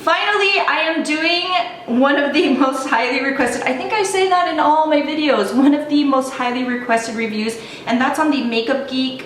Finally, I am doing one of the most highly requested, I think I say that in all my videos, one of the most highly requested reviews, and that's on the Makeup Geek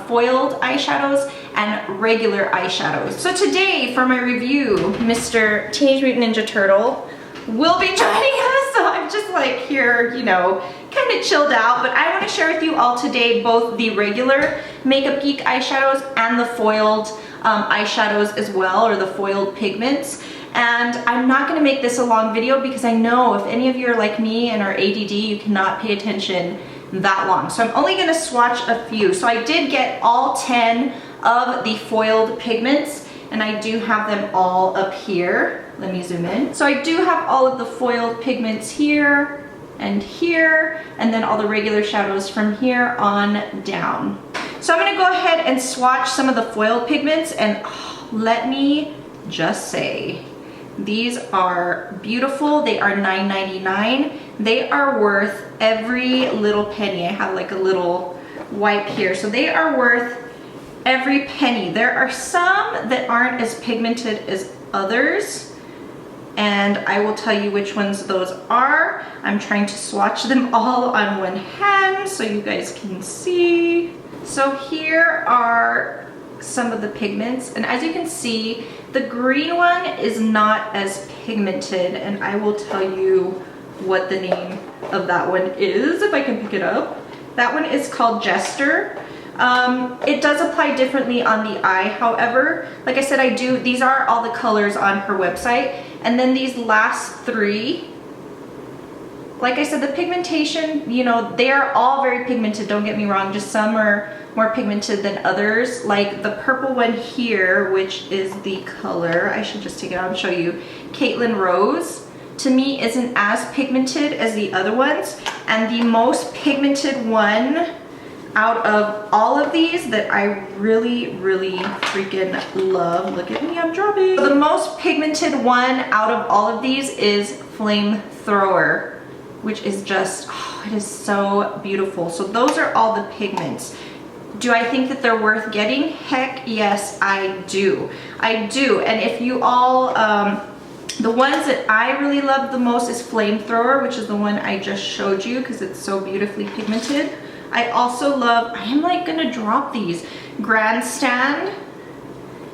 foiled eyeshadows and regular eyeshadows. So today for my review, Mr. Teenage Mutant Ninja Turtle will be joining us. So I'm just like here, you know, kind of chilled out, but I want to share with you all today both the regular Makeup Geek eyeshadows and the foiled eyeshadows as well, or the foiled pigments. And I'm not going to make this a long video because I know if any of you are like me and are ADD, you cannot pay attention that long. So I'm only going to swatch a few. So I did get all 10 of the foiled pigments, and I do have them all up here. Let me zoom in. So I do have all of the foiled pigments here and here, and then all the regular shadows from here on down. So I'm gonna go ahead and swatch some of the foiled pigments, and let me just say, these are beautiful. They are $9.99. They are worth every little penny. I have like a little wipe here. So they are worth every penny. There are some that aren't as pigmented as others, and I will tell you which ones those are. I'm trying to swatch them all on one hand so you guys can see. So here are some of the pigments, and as you can see, the green one is not as pigmented, and I will tell you what the name of that one is if I can pick it up. That one is called Jester. It does apply differently on the eye, however, like I said, these are all the colors on her website, and then these last three, like I said, the pigmentation, you know, they are all very pigmented, don't get me wrong, just some are more pigmented than others. Like the purple one here, which is the color, I should just take it out and show you, Caitlin Rose, to me isn't as pigmented as the other ones. And the most pigmented one out of all of these that I really, really freaking love, look at me, I'm dropping. The most pigmented one out of all of these is Flamethrower, which is just, oh, it is so beautiful. So those are all the pigments. Do I think that they're worth getting? Heck yes, I do. I do. And if you all, the ones that I really love the most is Flamethrower, which is the one I just showed you because it's so beautifully pigmented. I also love, I am like gonna drop these. Grandstand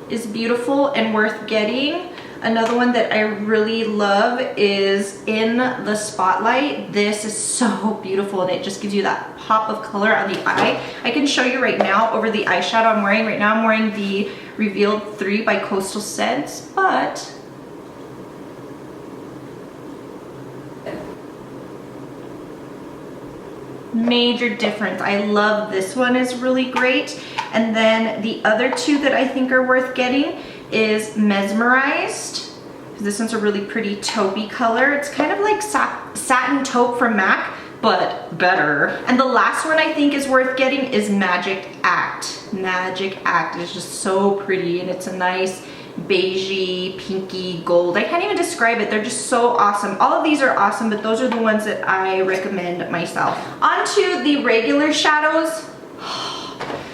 is beautiful and worth getting. Another one that I really love is In the Spotlight. This is so beautiful, and it just gives you that pop of color on the eye. I can show you right now over the eyeshadow I'm wearing. Right now I'm wearing the Revealed 3 by Coastal Scents, but major difference. I love this one, is really great. And then the other two that I think are worth getting is Mesmerized. This one's a really pretty taupey color. It's kind of like satin taupe from MAC, but better. And the last one I think is worth getting is Magic Act. Magic Act is just so pretty, and it's a nice beigey, pinky gold. I can't even describe it. They're just so awesome. All of these are awesome, but those are the ones that I recommend myself. On to the regular shadows.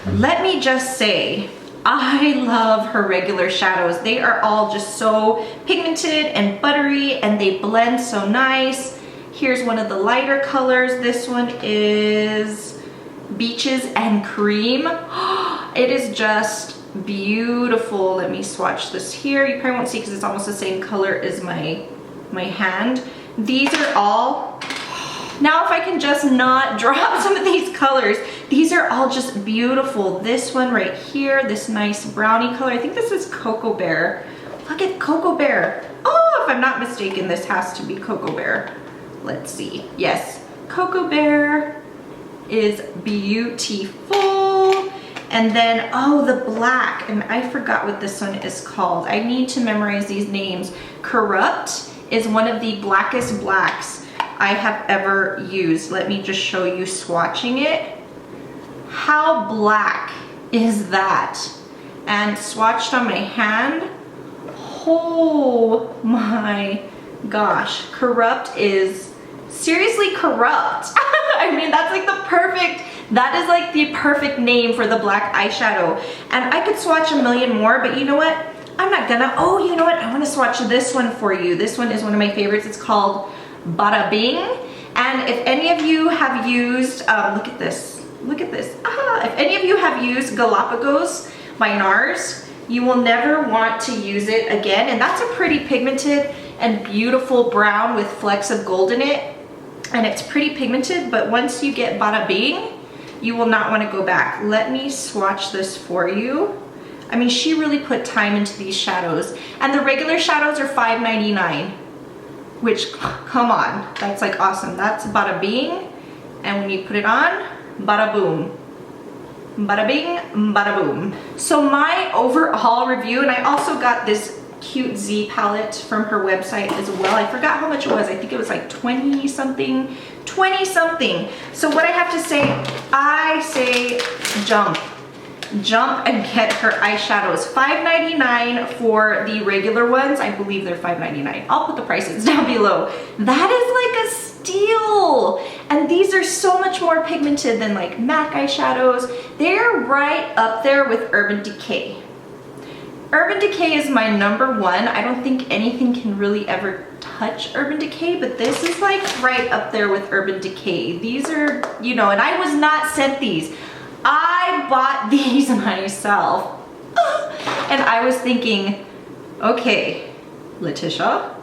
Let me just say, I love her regular shadows. They are all just so pigmented and buttery, and they blend so nice. Here's one of the lighter colors. This one is Beaches and Cream. It is just beautiful. Let me swatch this here. You probably won't see because it's almost the same color as my hand. These are all, now if I can just not drop some of these colors, these are all just beautiful. This one right here, this nice brownie color, I think this is Cocoa Bear. Look at Cocoa Bear. Oh, if I'm not mistaken, this has to be Cocoa Bear. Let's see. Yes, Cocoa Bear is beautiful. And then, oh, the black, and I forgot what this one is called. I need to memorize these names. Corrupt is one of the blackest blacks I have ever used. Let me just show you swatching it How black is that? And swatched on my hand. Oh my gosh, Corrupt is seriously corrupt. I mean, that's like that is like the perfect name for the black eyeshadow. And I could swatch a million more, but you know what? I'm not gonna. Oh, you know what? I wanna swatch this one for you. This one is one of my favorites. It's called Bada Bing. And if any of you have used, look at this. Look at this. If any of you have used Galapagos by NARS, you will never want to use it again. And that's a pretty pigmented and beautiful brown with flecks of gold in it. And it's pretty pigmented, but once you get Bada Bing, you will not want to go back. Let me swatch this for you. I mean, she really put time into these shadows. And the regular shadows are $5.99, which, come on, that's like awesome. That's Bada Bing. And when you put it on, bada boom. Bada bing, bada boom. So my overall review, and I also got this cute Z palette from her website as well. I forgot how much it was. I think it was like 20 something. So what I have to say, I say jump and get her eyeshadows. $5.99 for the regular ones. I believe they're $5.99. I'll put the prices down below. That is like a steal. And these are so much more pigmented than like MAC eyeshadows. They're right up there with Urban Decay. Urban Decay is my number one. I don't think anything can really ever touch Urban Decay, but this is like right up there with Urban Decay. These are, you know, and I was not sent these. I bought these myself. And I was thinking, okay, Letitia,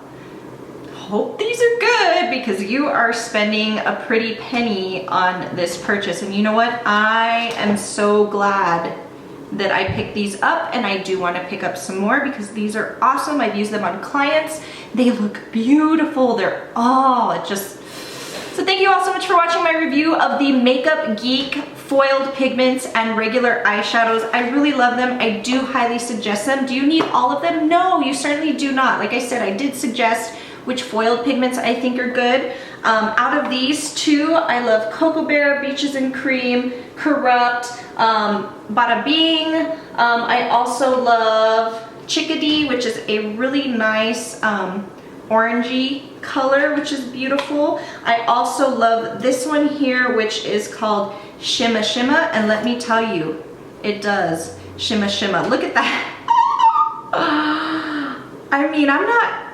hope these are good because you are spending a pretty penny on this purchase. And you know what? I am so glad that I picked these up, and I do want to pick up some more because these are awesome. I've used them on clients. They look beautiful. They're so thank you all so much for watching my review of the Makeup Geek foiled pigments and regular eyeshadows. I really love them. I do highly suggest them. Do you need all of them? No, you certainly do not. Like I said, I did suggest which foiled pigments I think are good. Out of these two, I love Cocoa Bear, Beaches and Cream, Corrupt, Bada Bing. I also love Chickadee, which is a really nice orangey color, which is beautiful. I also love this one here, which is called Shimma Shimma, and let me tell you, it does shimma shimma. Look at that. I mean, I'm not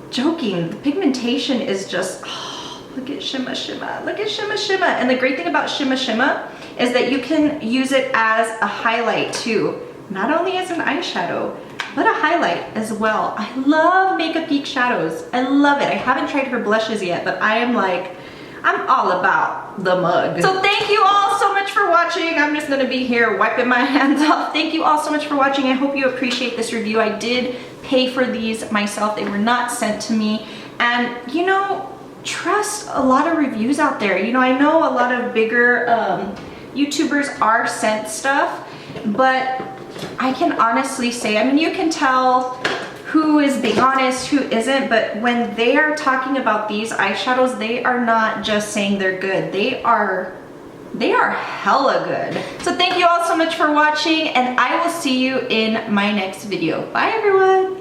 joking. The pigmentation is just, look at Shimma Shimma. Look at Shimma Shimma. And the great thing about Shimma Shimma is that you can use it as a highlight too. Not only as an eyeshadow, but a highlight as well. I love Makeup Geek shadows. I love it. I haven't tried her blushes yet, but I'm all about the mug. So thank you all so much for watching. I'm just gonna be here wiping my hands off. Thank you all so much for watching. I hope you appreciate this review. I did pay for these myself. They were not sent to me. And you know, trust a lot of reviews out there. You know, I know a lot of bigger YouTubers are sent stuff, but I can honestly say, I mean, you can tell who is being honest, who isn't, but when they are talking about these eyeshadows, they are not just saying they're good. They are hella good. So thank you all so much for watching, and I will see you in my next video. Bye everyone.